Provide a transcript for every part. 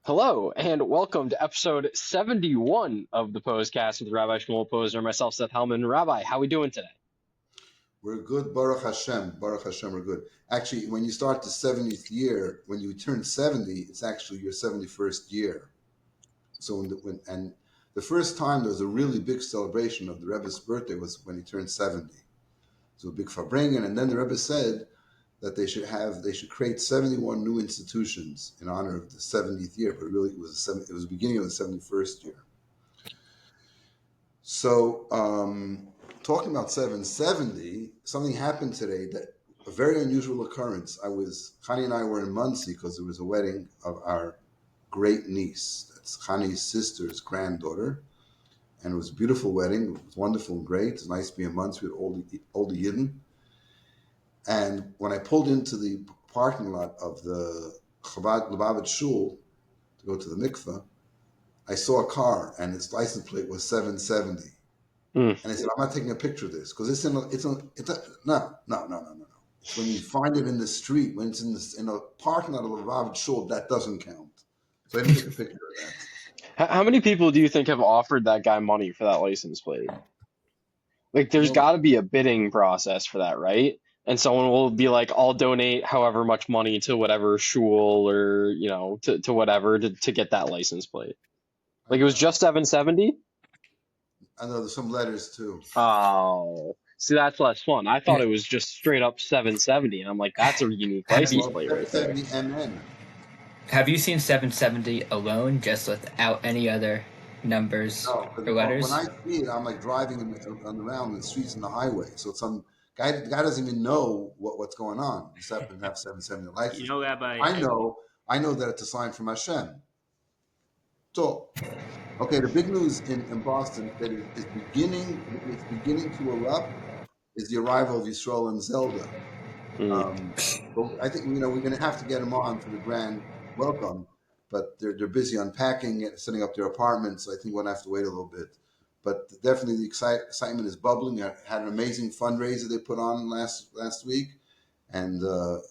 Hello, and welcome to episode 71 of the Pos-cast with Rabbi Shmuel Posner, myself, Seth Hellman. Rabbi, how we doing today? We're good, Baruch Hashem. Baruch Hashem, we're good. Actually, when you start the 70th year, when you turn 70, it's actually your 71st year. So, the first time there was a really big celebration of the Rebbe's birthday was when he turned 70. So a big farbrengen, and then the Rebbe said that they should create 71 new institutions in honor of the 70th year, but really it was the beginning of the 71st year. So, talking about 770, something happened today that a very unusual occurrence. Chani and I were in Muncie because there was a wedding of our great niece. That's Chani's sister's granddaughter. And it was a beautiful wedding. It was wonderful and great. It's nice to be in Muncie with all the Yidden. And when I pulled into the parking lot of the Chabad Lubavitch Shul to go to the mikveh, I saw a car and its license plate was 770. And I said, I'm not taking a picture of this because no. It's when you find it in the street, when it's in a parking lot of Lubavitch Shul, that doesn't count. So I didn't take a picture of that. How many people do you think have offered that guy money for that license plate? Like, there's got to be a bidding process for that, right? And someone will be like, I'll donate however much money to whatever shul or, to whatever to get that license plate. Like, it was just 770? I know there's some letters too. Oh, see, that's less fun. I thought it was just straight up 770, and I'm like, that's a unique license plate right there. 770 MN. Have you seen 770 alone, just without any other numbers or letters? When I see it, I'm like driving around the streets and the highway. So some guy doesn't even know what's going on. Just happen to have 770 license. Rabbi. I know that it's a sign from Hashem. So, okay, the big news in Boston that it's beginning to erupt is the arrival of Yisrael and Zelda. But I think we're going to have to get them on for the grand welcome, but they're busy unpacking and setting up their apartments. So I think we'll have to wait a little bit. But definitely the excitement is bubbling. I had an amazing fundraiser they put on last week, and a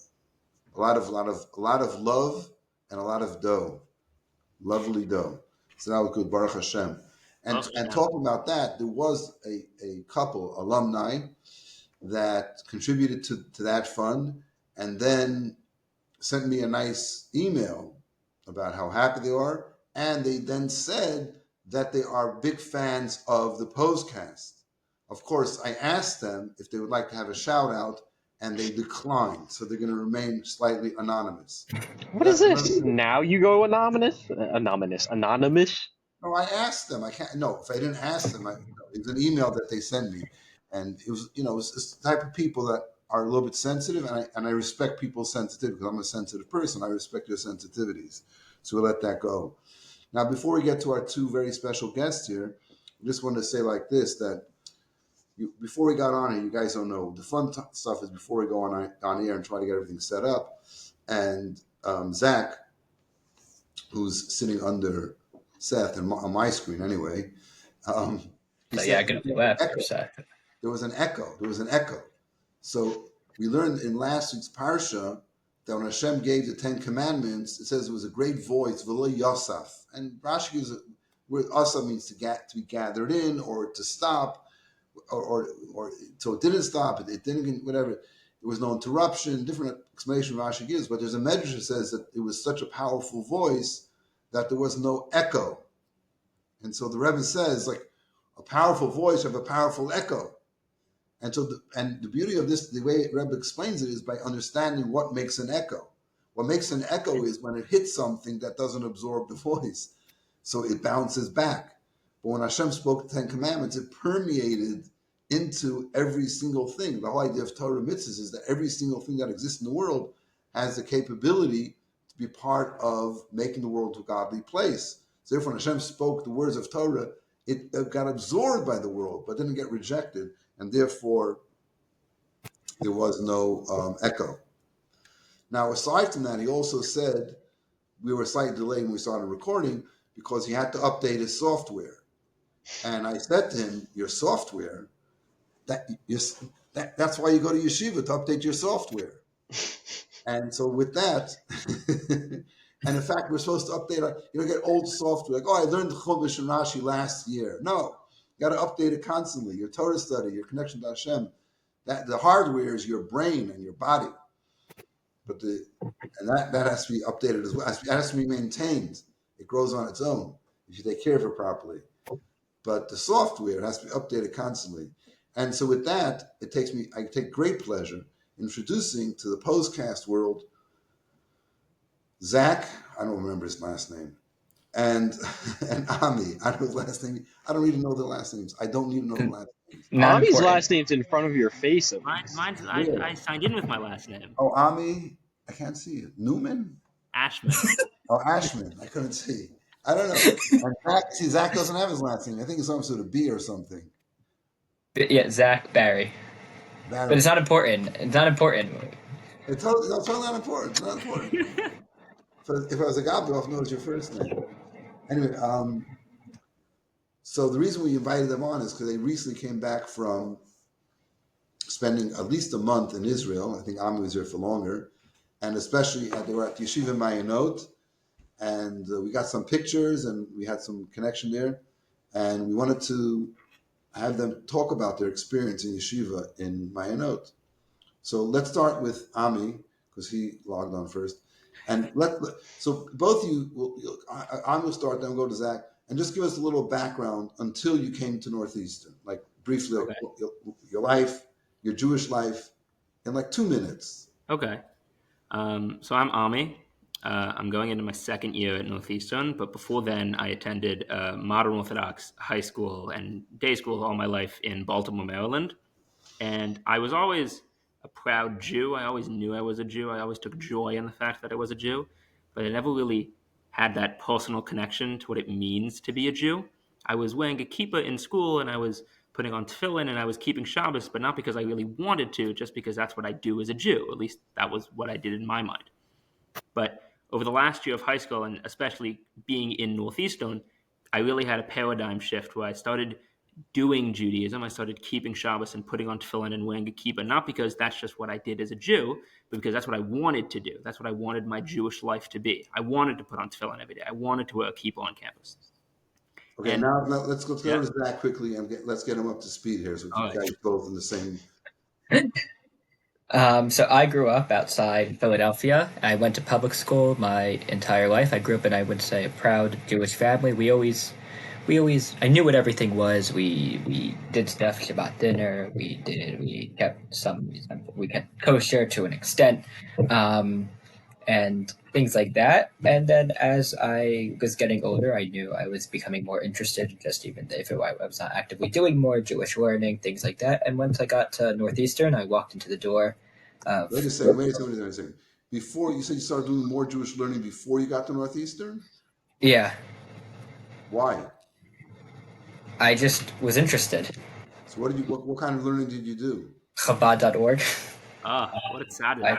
lot of love and a lot of dough. Lovely dough. So that was good, Baruch Hashem. And talking about that, there was a couple, alumni, that contributed to that fund and then sent me a nice email about how happy they are. And they then said that they are big fans of the Pos-cast. Of course, I asked them if they would like to have a shout out, and they declined, so they're going to remain slightly anonymous. What is this? Now you go anonymous? Anonymous? No, I asked them. I can't. No, if I didn't ask them, it was an email that they sent me, and it was, it's the type of people that are a little bit sensitive, and I respect people's sensitivity because I'm a sensitive person. I respect their sensitivities, so we'll let that go. Now, before we get to our two very special guests here, I just wanted to say like this that. Before we got on here, you guys don't know, the fun stuff is before we go on air and try to get everything set up. And Zach, who's sitting under Seth on my screen anyway, he said, I got to laugh for a second. There was an echo. So we learned in last week's parsha that when Hashem gave the 10 Commandments, it says it was a great voice, v'lo yosaf. And Rashi gives it, where asaf means to be gathered in or to stop. Or so it didn't stop. It didn't, whatever. There was no interruption. Different explanation Rashi gives, but there's a medrash that says that it was such a powerful voice that there was no echo. And so the Rebbe says, like, a powerful voice of a powerful echo. And so, the beauty of this, the way Rebbe explains it, is by understanding what makes an echo. What makes an echo is when it hits something that doesn't absorb the voice, so it bounces back. But when Hashem spoke the 10 Commandments, it permeated into every single thing. The whole idea of Torah mitzvahs is that every single thing that exists in the world has the capability to be part of making the world a godly place. So therefore, when Hashem spoke the words of Torah, it got absorbed by the world, but didn't get rejected, and therefore there was no echo. Now, aside from that, he also said we were slightly delayed when we started recording because he had to update his software. And I said to him, your software, that's why you go to yeshiva, to update your software. And so with that, And in fact, we're supposed to update our, get old software. Like, I learned Chumash and Rashi last year. No, you got to update it constantly. Your Torah study, your connection to Hashem. That the hardware is your brain and your body, but that has to be updated as well. That has to be maintained. It grows on its own if you take care of it properly. But the software has to be updated constantly. And so with that, I take great pleasure introducing to the Pos-cast world Zach, I don't remember his last name, and Ami, I don't know his last name. I don't even know their last names. I don't need to know the last names. Not Ami's important. last name's in front of your face at least. Mine's I signed in with my last name. Oh, Ami, I can't see it. Newman? Ashman. Oh, Ashman. I couldn't see. I don't know. And Zach doesn't have his last name. I think it's some sort of B or something. Yeah, Zach Barrie. But it's not important. It's not important. It's totally not important. It's not important. If I was a Gabroff, know it's your first name. Anyway, so the reason we invited them on is because they recently came back from spending at least a month in Israel. I think Ami was there for longer. And especially they were at Yeshiva Mayanot. And we got some pictures and we had some connection there. And we wanted to have them talk about their experience in Yeshiva in Mayanot. So let's start with Ami, because he logged on first. And so both of you, Ami will start, then we'll go to Zach, and just give us a little background until you came to Northeastern, like briefly, okay. Your life, your Jewish life, in like 2 minutes. Okay. So I'm Ami. I'm going into my second year at Northeastern, but before then I attended modern Orthodox high school and day school all my life in Baltimore, Maryland. And I was always a proud Jew. I always knew I was a Jew. I always took joy in the fact that I was a Jew, but I never really had that personal connection to what it means to be a Jew. I was wearing a kippah in school and I was putting on tefillin and I was keeping Shabbos, but not because I really wanted to, just because that's what I do as a Jew. At least that was what I did in my mind. But over the last year of high school, and especially being in Northeastern, I really had a paradigm shift where I started doing Judaism. I started keeping Shabbos and putting on tefillin and wearing a kippah, not because that's just what I did as a Jew, but because that's what I wanted to do. That's what I wanted my Jewish life to be. I wanted to put on tefillin every day. I wanted to wear a kippah on campus. Okay, and now let's go to Zach quickly and let's get him up to speed here, so we keep guys both in the same. So I grew up outside Philadelphia. I went to public school my entire life. I grew up in, I would say, a proud Jewish family. I knew what everything was. We did stuff, Shabbat dinner. We kept kosher to an extent, and things like that. And then as I was getting older, I knew I was becoming more interested, just even if I was not actively doing more Jewish learning, things like that. And once I got to Northeastern, I walked into the door. Wait a second. Before, you said you started doing more Jewish learning before you got to Northeastern? Yeah. Why? I just was interested. So what kind of learning did you do? Chabad.org. What a Saturday.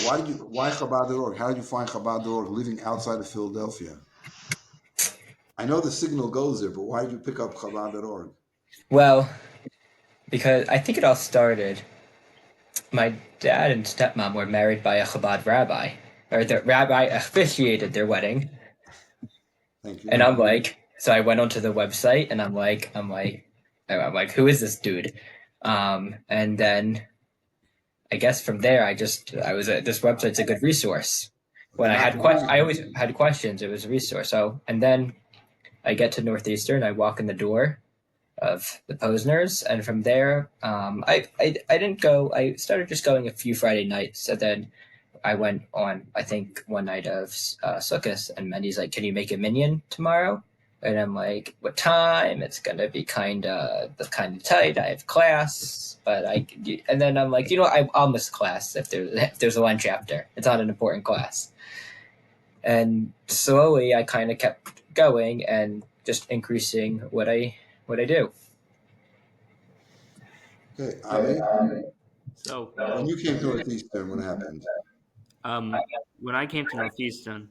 Why Chabad.org? How did you find Chabad.org living outside of Philadelphia? I know the signal goes there, but why did you pick up Chabad.org? Well, because I think it all started. My dad and stepmom were married by a Chabad rabbi, or the rabbi officiated their wedding. Thank you. And I'm like, so I went onto the website, and I'm like, who is this dude? And then I guess from there, this website's a good resource. When I always had questions, it was a resource. So, and then I get to Northeastern, I walk in the door of the Posners, and from there, I didn't go. I started just going a few Friday nights, and then I went on, I think, one night of Sukkot, and Mendy's like, "Can you make a minyan tomorrow?" And I'm like, "What time?" It's gonna be kind of tight. I have class, but and then I'm like, I'll miss class if there's a lunch after. It's not an important class. And slowly, I kind of kept going and just increasing what I do. Okay, Ami. So when you came to Northeastern, what happened? When I came to Northeastern,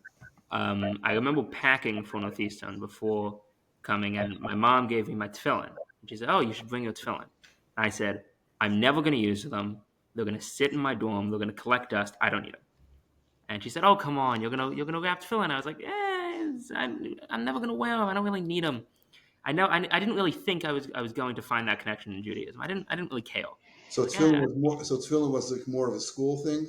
I remember packing for Northeastern before coming, and my mom gave me my tefillin. She said, "Oh, you should bring your tefillin." I said, "I'm never going to use them. They're going to sit in my dorm. They're going to collect dust. I don't need them." And she said, "Oh, come on, you're gonna wrap tefillin." I was like, I'm never gonna wear them. I don't really need them. I didn't really think I was going to find that connection in Judaism. I didn't really care. So Like, tefillin was more. So tefillin was like more of a school thing.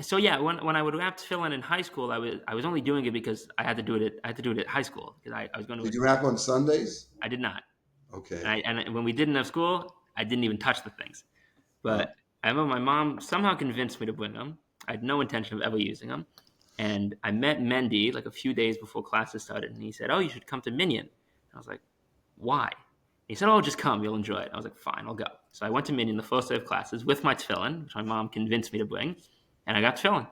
so yeah, when I would wrap tefillin in high school, I was only doing it because I had to do it. I had to do it at high school because I was going to. Did you wrap on Sundays? I did not, Okay. and when we didn't have school, I didn't even touch the things. Wow. But I remember my mom somehow convinced me to bring them. I had no intention of ever using them, and I met Mendy like a few days before classes started, and he said, "Oh, you should come to Minyan." I was like, "Why?" He said, "Oh, just come. You'll enjoy it." I was like, "Fine, I'll go." So I went to Minyan the first day of classes with my tefillin, which my mom convinced me to bring, and I got tefillin.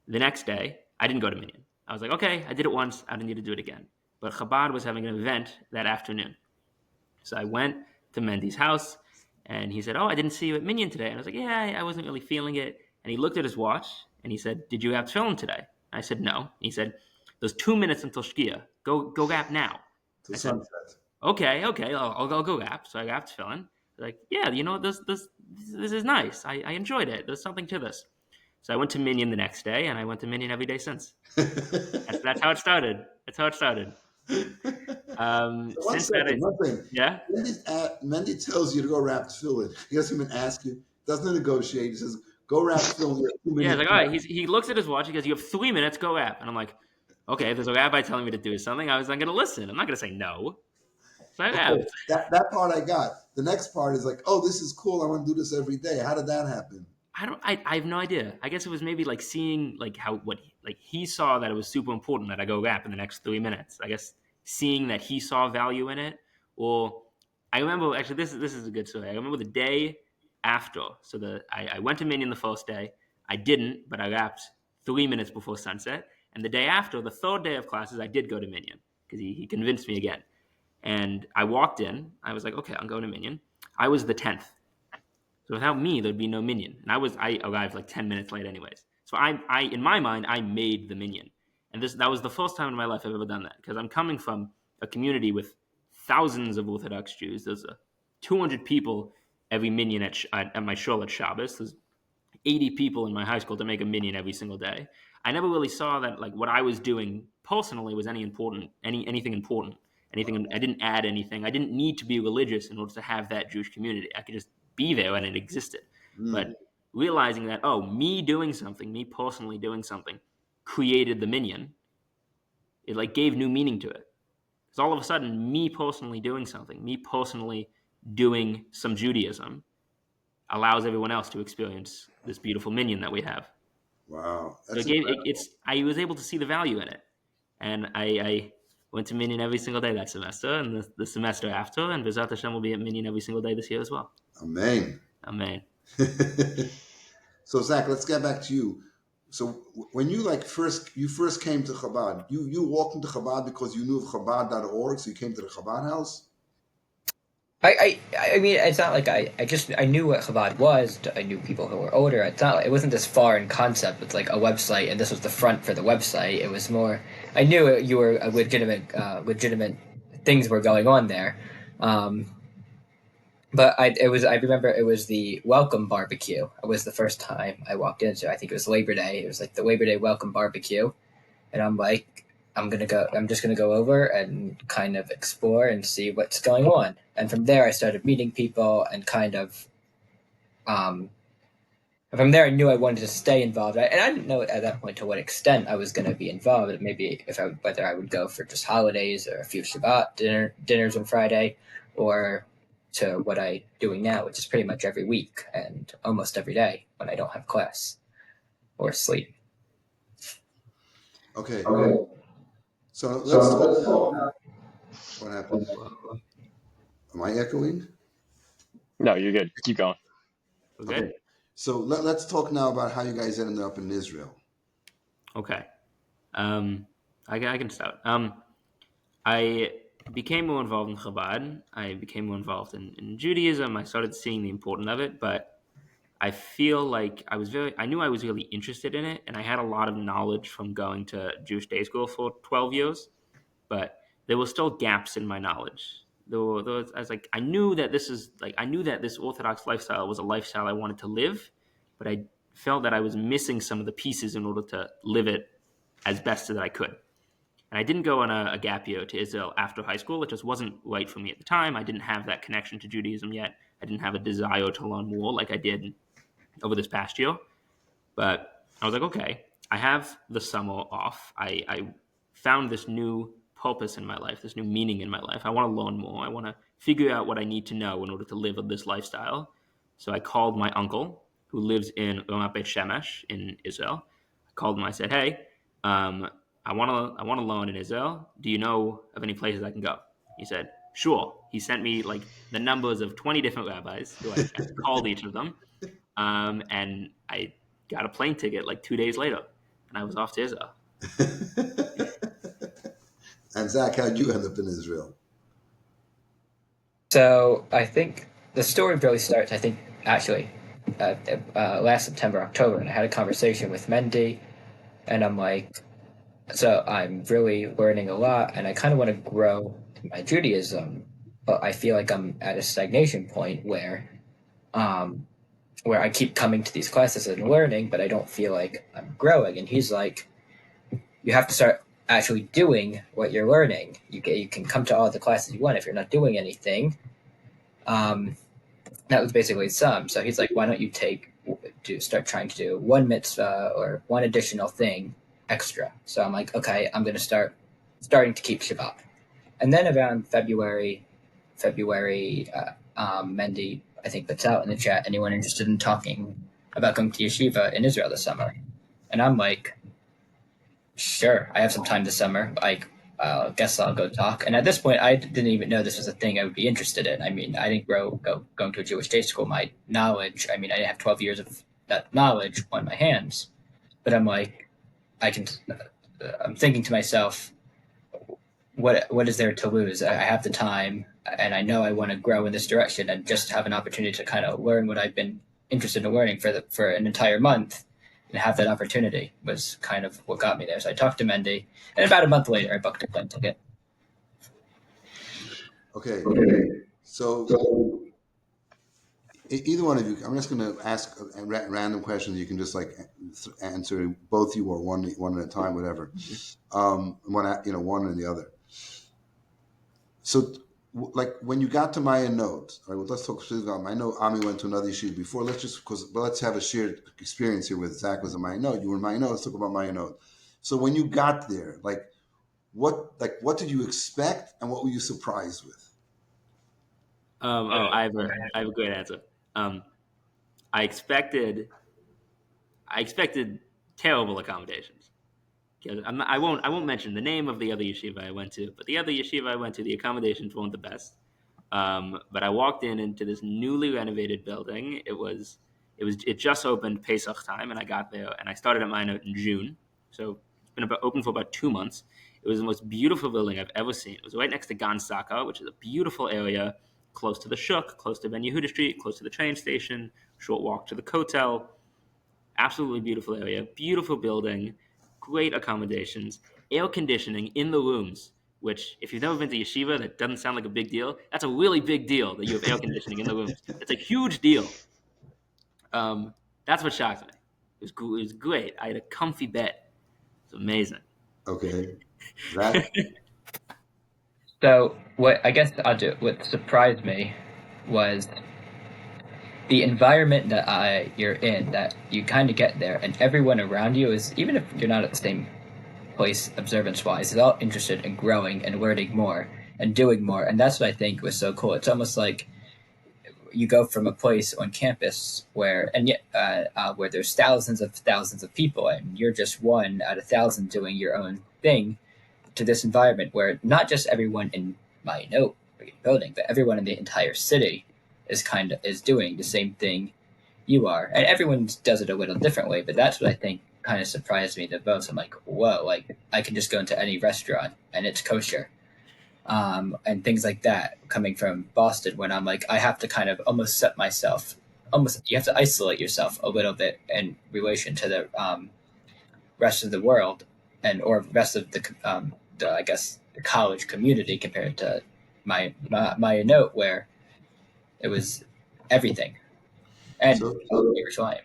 The next day, I didn't go to Minyan. I was like, okay, I did it once. I don't need to do it again. But Chabad was having an event that afternoon. So I went to Mendy's house, and he said, "Oh, I didn't see you at Minyan today." And I was like, "Yeah, I wasn't really feeling it." And he looked at his watch, and he said, "Did you have tefillin today?" I said, "No." And he said, "There's 2 minutes until Shkia. Go gap now." To I said, sunset. okay, I'll go gap. So I gapped tefillin. Like, yeah, this is nice. I enjoyed it. There's something to this. So I went to Minyan the next day, and I went to Minyan every day since. That's how it started. That's how it started. So one Since that, second, one thing. yeah. Mendy tells you to go wrap tefillin. He doesn't even ask you. Doesn't negotiate. He says, "Go wrap tefillin." You have 2 Yeah, minutes. it's like, all right. He looks at his watch. He goes, "You have 3 minutes. Go rap." And I'm like, okay, if there's a rabbi telling me to do something, I'm going to listen. I'm not going to say no. So I Okay, rapped. that part I got. The next part is like, oh, this is cool. I want to do this every day. How did that happen? I have no idea. I guess it was maybe like seeing like he saw that it was super important that I go rap in the next 3 minutes. I guess seeing that he saw value in it, or I remember actually this is a good story. I remember the day after. So I went to Minyan the first day. I didn't, but I rapped 3 minutes before sunset. And the day after, the third day of classes, I did go to Minyan because he convinced me again. And I walked in. I was like, okay, I'm going to Minyan. I was the 10th. So without me, there'd be no Minyan, and I arrived like 10 minutes late, anyways. So I in my mind, I made the Minyan, and that was the first time in my life I've ever done that because I'm coming from a community with thousands of Orthodox Jews. There's 200 people every Minyan at my shul at Shabbos. There's 80 people in my high school to make a Minyan every single day. I never really saw that like what I was doing personally was anything important. Anything I didn't add anything. I didn't need to be religious in order to have that Jewish community. I could just be there and it existed. But realizing that, oh, me personally doing something, created the Minyan, it like gave new meaning to it. Because all of a sudden, me personally doing something, me personally doing some Judaism, allows everyone else to experience this beautiful Minyan that we have. Wow, So that's incredible. I was able to see the value in it, and I went to Minyan every single day that semester, and the semester after, and V'ezrat Hashem will be at Minyan every single day this year as well. Amen. Amen. So Zach, let's get back to you. So when you first came to Chabad, you walked into Chabad because you knew of Chabad.org, so you came to the Chabad house. I mean, it's not like I knew what Chabad was. I knew people who were older. It's not. It wasn't this foreign concept. It's like a website, and this was the front for the website. It was more. I knew you were a legitimate things were going on there. But I remember it was the welcome barbecue. It was the first time I walked into. I think it was Labor Day. It was like the Labor Day welcome barbecue, and I'm like, I'm just gonna go over and kind of explore and see what's going on. And from there, I started meeting people and kind of, um, from there, I knew I wanted to stay involved. And I didn't know at that point to what extent I was going to be involved. Maybe whether I would go for just holidays or a few Shabbat dinners on Friday, or to what I'm doing now, which is pretty much every week and almost every day when I don't have class or sleep. Okay. So let's talk. What happened? Am I echoing? No, you're good. Keep going. Okay. Okay. So let's talk now about how you guys ended up in Israel. Okay. I can start. I became more involved in Chabad. I became more involved in Judaism. I started seeing the importance of it, but I feel like I knew I was really interested in it, and I had a lot of knowledge from going to Jewish day school for 12 years, but there were still gaps in my knowledge. I was like, I knew that this Orthodox lifestyle was a lifestyle I wanted to live, but I felt that I was missing some of the pieces in order to live it as best as I could. And I didn't go on a gap year to Israel after high school. It just wasn't right for me at the time. I didn't have that connection to Judaism yet. I didn't have a desire to learn more like I did over this past year. But I was like, okay, I have the summer off. I found this new purpose in my life, this new meaning in my life. I want to learn more. I want to figure out what I need to know in order to live this lifestyle. So I called my uncle, who lives in Ramat Beit Shemesh in Israel. I called him. I said, hey, I want to learn in Israel. Do you know of any places I can go? He said, sure. He sent me like the numbers of 20 different rabbis who I called each of them. And I got a plane ticket like 2 days later, and I was off to Israel. And Zach, how'd you end up in Israel? So I think the story really starts, I think, actually, last September, October, and I had a conversation with Mendy, and I'm like, so I'm really learning a lot, and I kind of want to grow in my Judaism, but I feel like I'm at a stagnation point where I keep coming to these classes and learning, but I don't feel like I'm growing. And he's like, you have to start actually doing what you're learning. You can come to all the classes you want if you're not doing anything. That was basically his sum. So he's like, why don't you start trying to do one mitzvah or one additional thing extra? So I'm like, okay, I'm going to starting to keep Shabbat. And then around February, Mendy, I think, puts out in the chat, anyone interested in talking about going to yeshiva in Israel this summer? And I'm like, sure, I have some time this summer. I guess I'll go talk. And at this point, I didn't even know this was a thing I would be interested in. I mean, I didn't going to a Jewish day school. My knowledge, I mean, I have 12 years of that knowledge on my hands. But I'm like, I'm thinking to myself, what is there to lose? I have the time, and I know I want to grow in this direction, and just have an opportunity to kind of learn what I've been interested in learning for an entire month, and have that opportunity was kind of what got me there. So I talked to Mendy, and about a month later, I booked a plane ticket. Okay. So either one of you, I'm just going to ask a random questions. You can just like answer both you or one at a time, whatever. One and the other. So, like when you got to Maya Note, all right, well, let's talk specifically about Maya Note. Ami went to another yeshiva before. Let's have a shared experience here with Zach was a Maya Note. You were in Maya Note. Let's talk about Maya Note. So when you got there, what did you expect, and what were you surprised with? I have a great answer. I expected terrible accommodations. I won't mention the name of the other yeshiva I went to, but the other yeshiva I went to, the accommodations weren't the best. But I walked into this newly renovated building. It just opened Pesach time, and I got there, and I started at Minot in June, so it's been open for about 2 months. It was the most beautiful building I've ever seen. It was right next to Gan Saka, which is a beautiful area, close to the Shuk, close to Ben Yehuda Street, close to the train station, short walk to the Kotel. Absolutely beautiful area, beautiful building, great accommodations, air conditioning in the rooms, which if you've never been to yeshiva, that doesn't sound like a big deal. That's a really big deal that you have air conditioning in the rooms. It's a huge deal. That's what shocked me. It was great. I had a comfy bed. It's amazing. Okay. That. So what surprised me was the environment that you're in, that you kind of get there, and everyone around you is, even if you're not at the same place observance-wise, is all interested in growing and learning more and doing more. And that's what I think was so cool. It's almost like you go from a place on campus where there's thousands of people, and you're just one out of 1,000 doing your own thing, to this environment where not just everyone in my building, but everyone in the entire city is doing the same thing you are. And everyone does it a little differently, but that's what I think kind of surprised me the most. I'm like, whoa, like I can just go into any restaurant and it's kosher. And things like that, coming from Boston, when I'm like, I have to kind of almost you have to isolate yourself a little bit in relation to the rest of the world or rest of the college community, compared to my note, where it was everything. And Yerushalayim.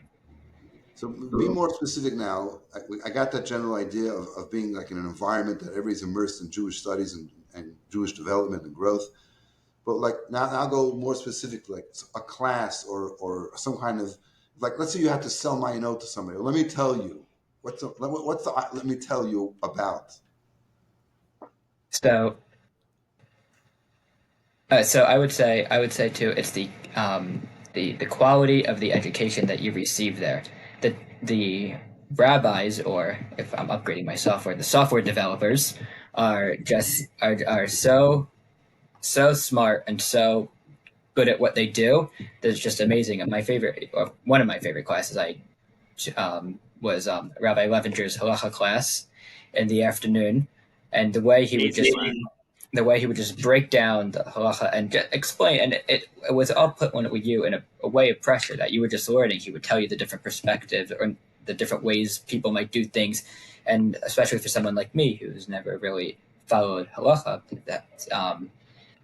So be more specific now. I got that general idea of being like in an environment that everybody's immersed in Jewish studies and Jewish development and growth. But like now go more specific, like a class or some kind of, like, let's say you have to sell my note to somebody. Let me tell you, let me tell you about. So, so I would say too, it's the quality of the education that you receive there. The rabbis, or if I'm upgrading my software, the software developers are so smart and so good at what they do. That's just amazing. And my favorite, or one of my favorite classes, I was Rabbi Levinger's halacha class in the afternoon, and the way he would just break down the halacha and just explain, and it was all put on you in a way of pressure that you were just learning. He would tell you the different perspectives or the different ways people might do things, and especially for someone like me who's never really followed halacha, that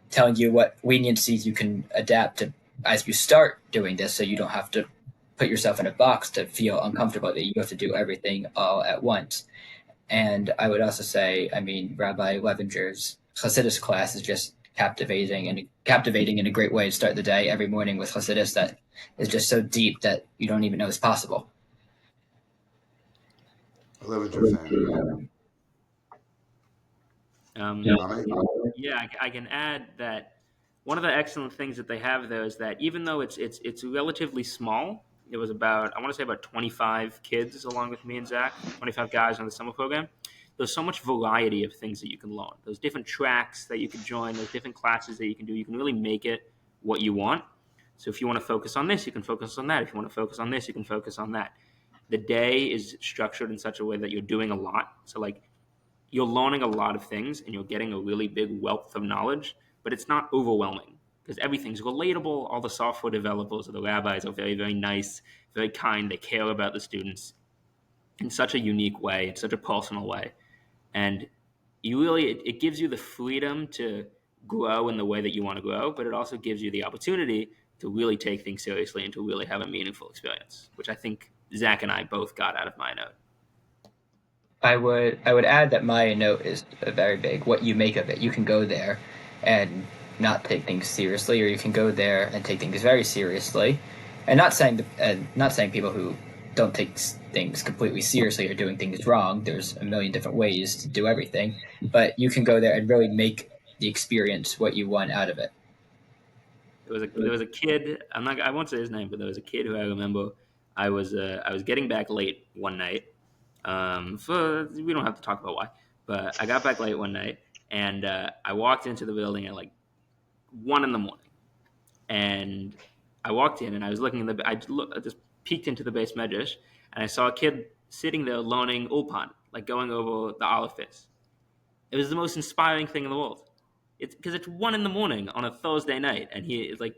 telling you what leniencies you can adapt to as you start doing this, so you don't have to put yourself in a box to feel uncomfortable that you have to do everything all at once. And I would also say, I mean, Rabbi Levinger's Hasidus class is just captivating in a great way to start the day every morning with Hasidus that is just so deep that you don't even know is possible. I love it, your fan. Yeah, I can add that one of the excellent things that they have there is that even though it's relatively small, it was about, I want to say about 25 kids along with me and Zach, 25 guys on the summer program. There's so much variety of things that you can learn. There's different tracks that you can join. There's different classes that you can do. You can really make it what you want. So if you want to focus on this, you can focus on that. If you want to focus on this, you can focus on that. The day is structured in such a way that you're doing a lot. So like, you're learning a lot of things and you're getting a really big wealth of knowledge, but it's not overwhelming because everything's relatable. All the software developers or the rabbis are very, very nice, very kind. They care about the students in such a unique way, in such a personal way. And you really, it gives you the freedom to grow in the way that you want to grow, but it also gives you the opportunity to really take things seriously and to really have a meaningful experience, which I think Zach and I both got out of my note. I would add that my note is very big. What you make of it. You can go there and not take things seriously, or you can go there and take things very seriously. And not saying people who don't take things completely seriously are doing things wrong. There's a million different ways to do everything, but you can go there and really make the experience what you want out of it. There was a kid. I won't say his name, but there was a kid who I remember. I was getting back late one night. We don't have to talk about why, but I got back late one night and I walked into the building at like 1 a.m. and I walked in and I was looking I just peeked into the base medrash and I saw a kid sitting there learning Ulpan, like going over the Aleph. It was the most inspiring thing in the world. It's because it's 1 a.m. on a Thursday night and he is like,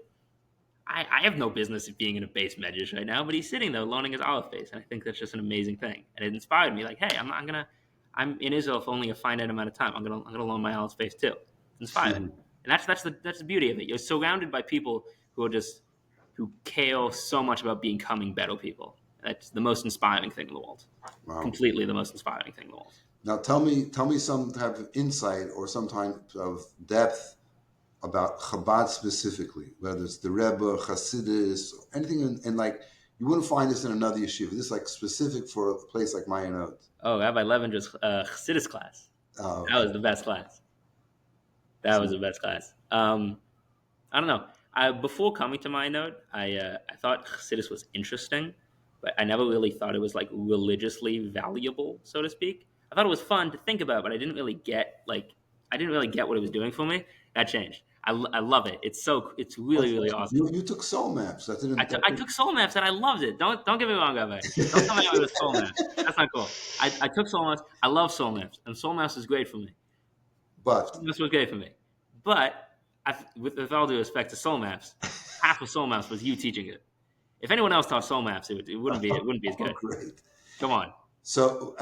I have no business being in a base medrash right now, but he's sitting there learning his Aleph base, and I think that's just an amazing thing. And it inspired me, like, hey, I'm in Israel for only a finite amount of time. I'm gonna learn my Aleph base too. It's inspiring, and that's the beauty of it. You're surrounded by people who care so much about becoming better people. That's the most inspiring thing in the world. Wow. Completely the most inspiring thing in the world. Now tell me some type of insight or some type of depth about Chabad specifically, whether it's the Rebbe, Hasidus, anything in like, you wouldn't find this in another yeshiva. This is like specific for a place like Mayanot. Oh, Rabbi Levinger's Hasidus class. Oh, okay. That was the best class. That was the best class. I don't know. Before coming to Mayanot, I thought Hasidus was interesting, but I never really thought it was like religiously valuable, so to speak. I thought it was fun to think about, but I didn't really get what it was doing for me. That changed. I love it. It's really, really awesome. You took soul maps. I took soul maps and I loved it. Don't get me wrong, Rabbi. Don't tell me I was soul maps. That's not cool. I took soul maps. I love soul maps, and soul maps is great for me. This was great for me. But with all due respect to soul maps, half of soul maps was you teaching it. If anyone else taught soul maps, it wouldn't be as good. Great. Come on. So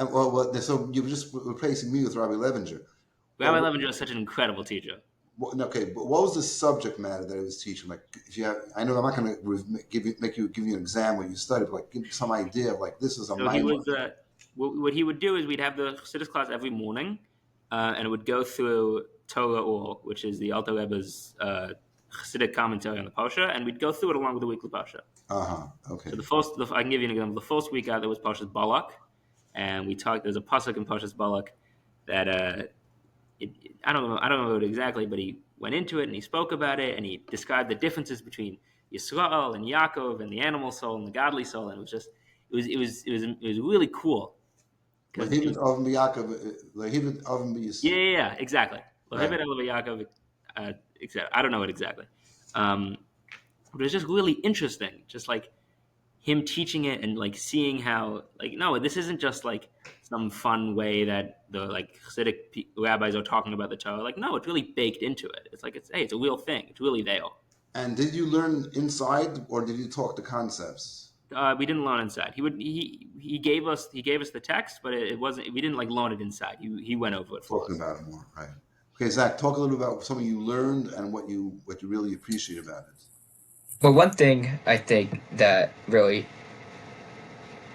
so you were just replacing me with Rabbi Levinger. Rabbi Levinger is such an incredible teacher. Okay, but what was the subject matter that he was teaching? Like, if you have, I know I'm not going to give you an exam where you study, but like, give you some idea of like this is a So he mind. was what he would do is we'd have the Chassidus class every morning, and it would go through Torah Or, which is the Alter Rebbe's Chassidic commentary on the Pasha, and we'd go through it along with the weekly Pasha. Okay. So I can give you an example. The first week out there was Pasha's Balak, and we talked. There's a pasuk in Pasha's Balak that I don't know it exactly, but he went into it and he spoke about it and he described the differences between Yisrael and Yaakov and the animal soul and the godly soul, and it was really cool because Lahivit Avim B'Yakov, Lahivit Avim B'Yisrael. yeah, exactly. Right. Yaakov, etc. I don't know it exactly, but it was just really interesting, just like him teaching it and like seeing how like no, this isn't just like some fun way that the like Hasidic rabbis are talking about the Torah. Like no, it's really baked into it. It's like it's a real thing. It's really there. And did you learn inside, or did you talk the concepts? We didn't learn inside. He gave us the text, but it wasn't. We didn't like learn it inside. He went over it for Talking us. about it more, right? Okay, Zach, talk a little about something you learned and what you really appreciate about it. Well, one thing I think that really,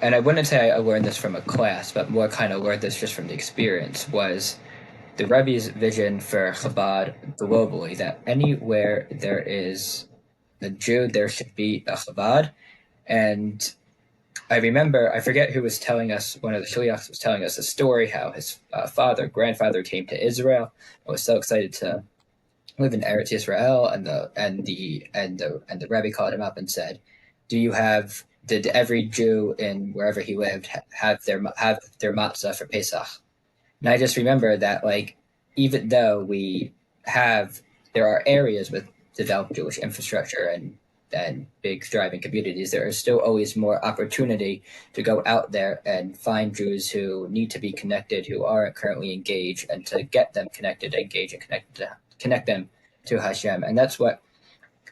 and I wouldn't say I learned this from a class, but more kind of learned this just from the experience, was the Rebbe's vision for Chabad globally, that anywhere there is a Jew, there should be a Chabad. And I remember, I forget who was telling us, one of the Shliachs was telling us a story how his grandfather came to Israel and was so excited to live in Eretz Yisrael, and the Rebbe called him up and said, did every Jew in wherever he lived have their matzah for Pesach? And I just remember that, like, even though there are areas with developed Jewish infrastructure and big thriving communities, there is still always more opportunity to go out there and find Jews who need to be connected, who aren't currently engaged, and to get them connected, engage, and connect them to Hashem. And that's what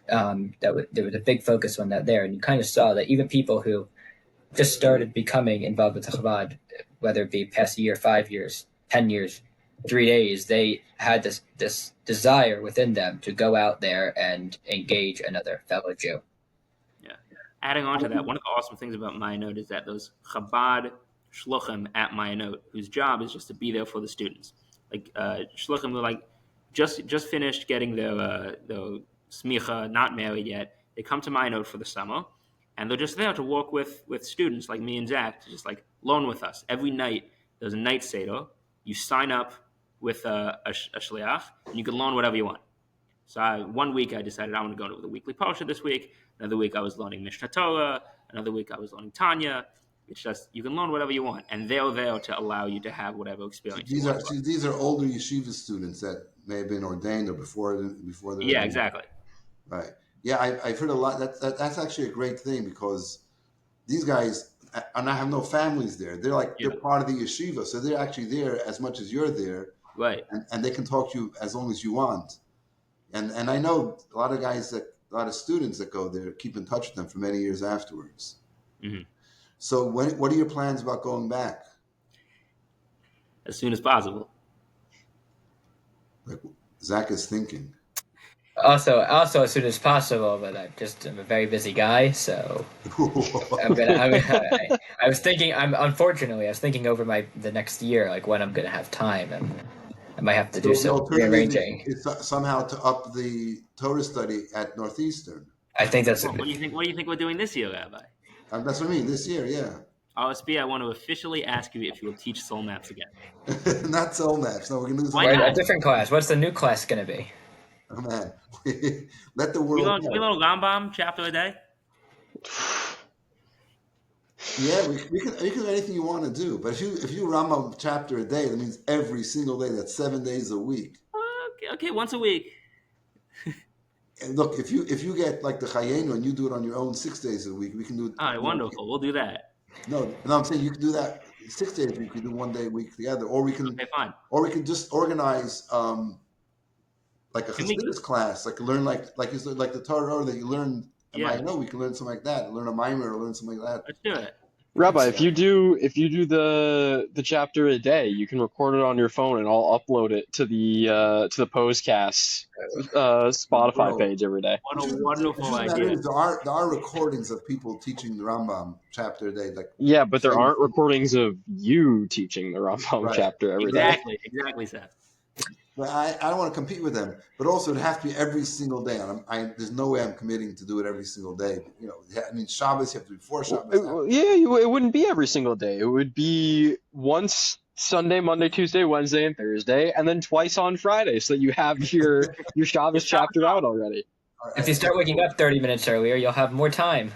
there was a big focus on that there. And you kind of saw that even people who just started becoming involved with the Chabad, whether it be past a year, 5 years, 10 years, 3 days, they had this desire within them to go out there and engage another fellow Jew. Yeah. Adding on to that, one of the awesome things about Mayanot is that those Chabad shluchim at Mayanot, whose job is just to be there for the students, like shluchim were like just finished getting their smicha, not married yet. They come to Mayanot for the summer, and they're just there to work with students like me and Zach to just like learn with us. Every night there's a night seder. You sign up with a shliach, and you can learn whatever you want. So one week I decided I want to go to the weekly parsha this week. Another week I was learning Mishnah Torah. Another week I was learning Tanya. It's just you can learn whatever you want, and they're there to allow you to have whatever experience. These are older yeshiva students that may have been ordained or before. Yeah, exactly. Right. Yeah, I've heard a lot. That's actually a great thing because these guys, and I have no families there. They're part of the yeshiva, so they're actually there as much as you're there, right? And they can talk to you as long as you want. And I know a lot of students that go there keep in touch with them for many years afterwards. Mm-hmm. So what are your plans about going back? As soon as possible. Like Zach is thinking. Also as soon as possible, but I'm a very busy guy, so I was thinking over the next year, like when I'm gonna have time, and I might have to do some rearranging. Is somehow to up the Torah study at Northeastern. I think that's. What do you think we're doing this year, Rabbi? That's what I mean. This year, yeah. OSB, I want to officially ask you if you will teach soul maps again. Not soul maps. No, we're gonna do a different class. What's the new class gonna be? Oh man, let the world. We learn Rambam chapter a day. Yeah, you can do anything you want to do, but if you Rambam chapter a day, that means every single day. That's 7 days a week. Okay, once a week. And look, if you get like the Chayenu and you do it on your own 6 days a week, we can do it. All right, wonderful. We'll do that. No, I'm saying you can do that 6 days a week. We do 1 day a week together, or we can. Okay, fine. Or we can just organize like a Chassidus class, like learn like the Torah that you learn. Yeah. I know we can learn something like that. Learn a mimer or learn something like that. Let's do it. Rabbi, So, if you do the chapter a day, you can record it on your phone and I'll upload it to the Pos-cast Spotify bro, page every day. What a the wonderful truth of the matter idea. is there are recordings of people teaching the Rambam chapter a day, like Yeah, but there famous aren't people. recordings of you teaching the Rambam Right, chapter every right. day. Exactly, Seth. But I don't want to compete with them. But also, it'd have to be every single day. And there's no way I'm committing to do it every single day. You know, I mean, Shabbos, you have to do before Shabbos. Yeah, it wouldn't be every single day. It would be once Sunday, Monday, Tuesday, Wednesday, and Thursday, and then twice on Friday, so that you have your Shabbos It's Shabbos chapter out already. If you start waking up 30 minutes earlier, you'll have more time.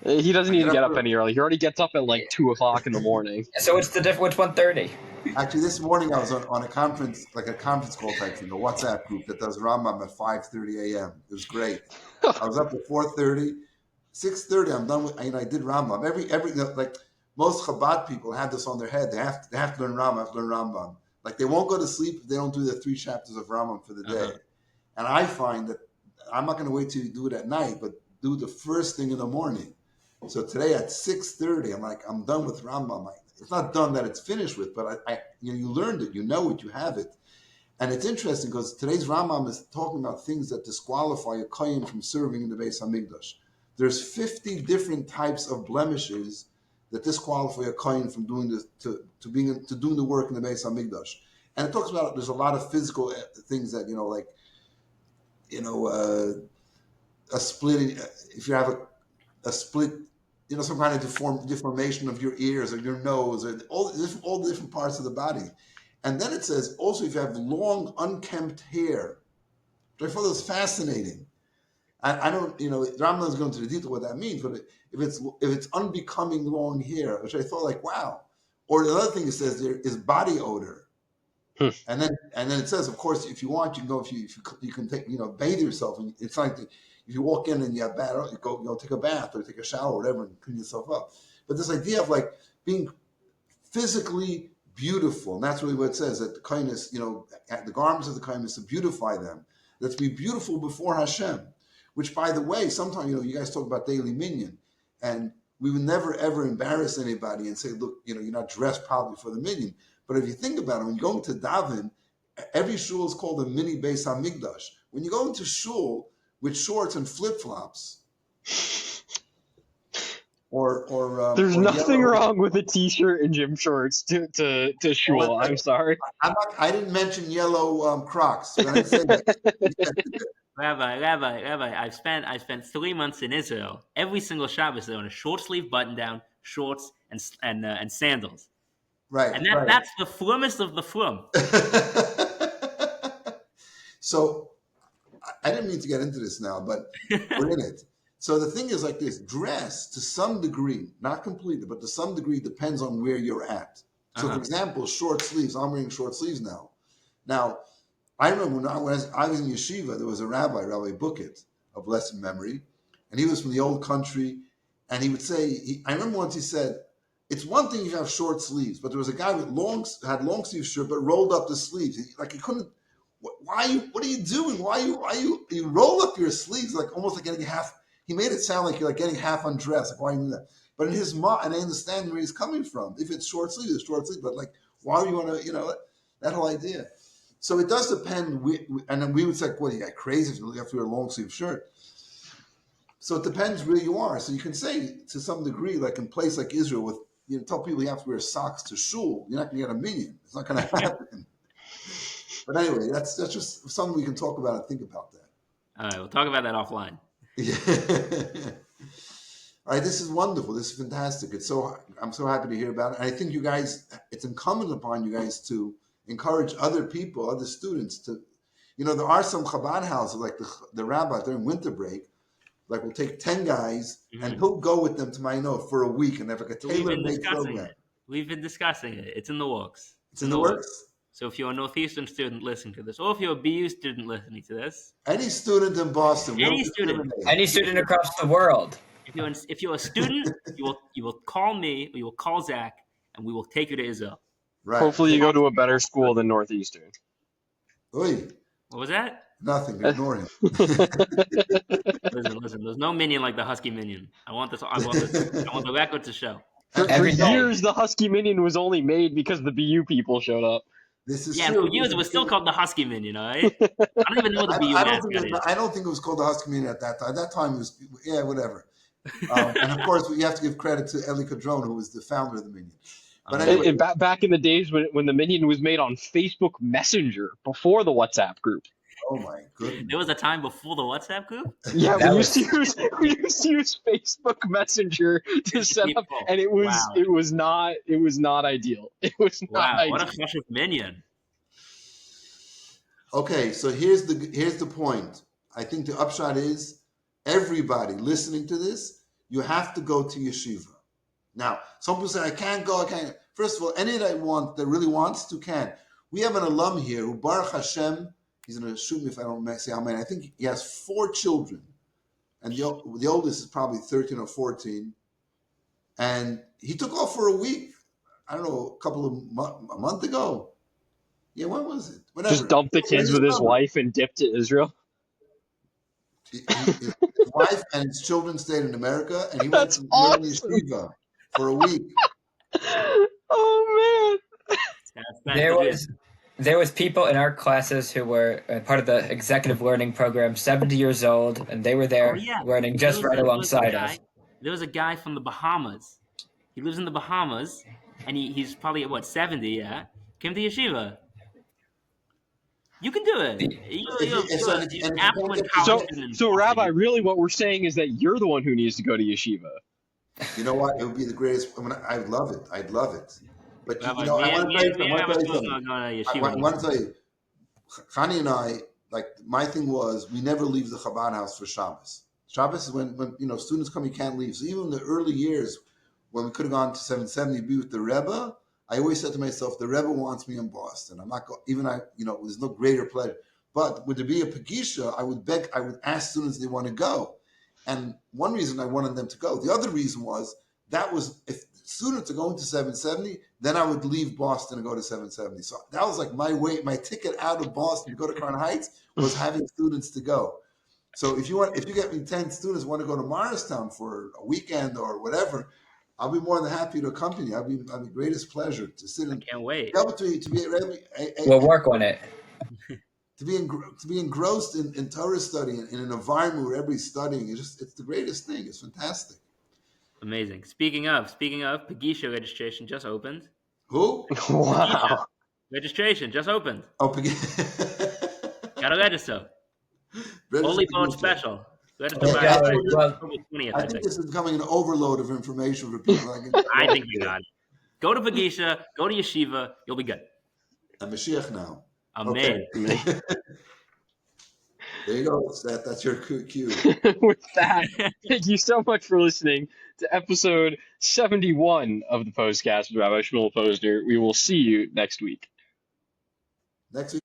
He doesn't I need get to up get up early. any early. He already gets up at like 2 o'clock in the morning. So what's the difference? What's 1:30? Actually, this morning I was on a conference, like a conference call type thing, a WhatsApp group that does Rambam at 5:30 a.m. It was great. I was up at 4:30, 6:30. I'm done with. I did Rambam. Like most Chabad people have this on their head. They have to learn Rambam. Have to learn Rambam. Like they won't go to sleep if they don't do the 3 chapters of Rambam for the day. And I find that I'm not going to wait till you do it at night, but do the first thing in the morning. So today at 6:30, I'm done with Rambam. It's not done that it's finished with, but you learned it, you know it, you have it. And it's interesting because today's Rambam is talking about things that disqualify a kohen from serving in the Beis Hamikdash. There's 50 different types of blemishes that disqualify a kohen from doing this to doing the work in the Beis Hamikdash. And it talks about there's a lot of physical things that a split. If you have a split, some kind of deformation of your ears or your nose or all the different parts of the body. And then it says also if you have long unkempt hair, which I thought was fascinating. I don't, Rambam is going into the detail what that means, but if it's unbecoming long hair, which I thought like wow. Or the other thing it says there is body odor. And then it says, of course, if you want, you can go. If you can take, bathe yourself, and it's like if you walk in and you have bad, you go, take a bath or take a shower or whatever and clean yourself up. But this idea of like being physically beautiful, and that's really what it says that the kindness, the garments of the kindness to beautify them, that to be beautiful before Hashem. Which, by the way, sometimes you guys talk about daily minyan, and we would never ever embarrass anybody and say, look, you're not dressed properly for the minyan. But if you think about it, when you go into daven, every shul is called a mini Beis Hamikdash. When you go into shul with shorts and flip flops, There's or nothing yellow, wrong with a t-shirt and gym shorts to shul. I'm sorry. I didn't mention yellow Crocs. But I didn't say that. Rabbi, I spent 3 months in Israel. Every single Shabbos, they're on a short sleeve button down, shorts, and sandals. Right. And that's the flummest of the flum. So I didn't mean to get into this now, but we're in it. So the thing is like this: dress to some degree, not completely, but to some degree, depends on where you're at. So, for example, short sleeves. I'm wearing short sleeves now. Now, I remember when I was in yeshiva, there was a Rabbi Bucket of blessed memory, and he was from the old country, and he would say, I remember once he said, it's one thing if you have short sleeves, but there was a guy with had long sleeve shirt, but rolled up the sleeves. He couldn't. What are you doing? Why you roll up your sleeves like almost like getting half? He made it sound like you're like getting half undressed. Like why are you doing that? But in his mind, and I understand where he's coming from. If it's short sleeve, it's short sleeve. But like, why do you want to? That whole idea. So it does depend. And then we would say, "What, you got crazy if you have to wear a long sleeve shirt?" So it depends where you are. So you can say to some degree, like in a place like Israel, with tell people you have to wear socks to shul. You're not going to get a minyan. It's not going to happen. But anyway, that's just something we can talk about and think about that. All right, we'll talk about that offline. Yeah. All right, this is wonderful. This is fantastic. I'm so happy to hear about it. And I think you guys, it's incumbent upon you guys to encourage other people, other students to, there are some Chabad houses like the rabbi during winter break, like we'll take 10 guys and he'll go with them to Ma'anot for a week and have like a tailor-made program. We've been discussing it. It's in the works. It's in the works. So if you're a Northeastern student listening to this, or if you're a BU student listening to this, any student in Boston, any student across the world, if you're a student, you will call me or you will call Zach, and we will take you to Israel. Right. Hopefully, you go to a better school than Northeastern. Oy. What was that? Nothing. Ignore him. Listen. There's no minion like the Husky minion. I want the record to show. For Every day. years, the Husky Minion was only made because the BU people showed up. This is Yeah, true. for years it was still called the Husky Minion, all right? I don't even know what the BU I don't mascot think is. I don't think it was called the Husky Minion at that time. At that time, it was whatever. And of course, you have to give credit to Eli Cadron, who was the founder of the Minion. But anyway, And back in the days when the Minion was made on Facebook Messenger before the WhatsApp group. oh my goodness. There was a time before the WhatsApp group? Yeah, That we was- used to use Facebook Messenger to set up, People. and it was Wow. not ideal. It was not Wow, ideal. what a chashuv minion. Okay, so here's the point. I think the upshot is everybody listening to this, you have to go to yeshiva. Now, some people say I can't go. I can't. First of all, any that really wants to can. We have an alum here who Baruch Hashem. He's going to shoot me if I don't say how many. I think he has 4 children, and the oldest is probably 13 or 14. And he took off for a week. I don't know, a month ago. Yeah, when was it? Whatever. Just dumped the kids with his wife and dipped to Israel. His wife and his children stayed in America, and he went That's to learn awesome. yeshiva for a week. Oh There was people in our classes who were part of the executive learning program, 70 years old, and they were there learning just right alongside us. There was a guy from the Bahamas. He lives in the Bahamas, and he's probably, 70, yeah? Came to yeshiva. You can do it. You're affluent college student. So, Rabbi, really what we're saying is that you're the one who needs to go to yeshiva. You know what? It would be the greatest. I mean, I'd love it. I'd love it. But Rabbi, I want to tell you something. I want to tell you, Chani and I, like, my thing was we never leave the Chabad house for Shabbos. Shabbos is when students come, you can't leave. So even in the early years, when we could have gone to 770 to be with the Rebbe, I always said to myself, the Rebbe wants me in Boston. I'm not going, there's no greater pleasure. But would there be a Pagisha, I would ask students if they want to go. And one reason I wanted them to go. The other reason was if students are going to 770, then I would leave Boston and go to 770. So that was like my ticket out of Boston to go to Crown Heights was having students to go. So if you get me 10 students who want to go to Morristown for a weekend or whatever, I'll be more than happy to accompany you. I'll be the greatest pleasure to sit and can't wait. We'll work on it. To be engrossed in Torah study in an environment where everybody's studying, it's the greatest thing. It's fantastic. Amazing. Speaking of, Pagisha registration just opened. Who? Wow. Registration just opened. Oh, Gotta register. Only vote special. Register by October 20th, I think this is becoming an overload of information for people. I think we got it. Go to Pagisha, go to yeshiva, you'll be good. I'm Mashiach now. Amen. Okay. There you go, Seth. That's your cue. With that, thank you so much for listening to episode 71 of the Pos-cast with Rabbi Shmuel Posner. We will see you next week. Next week.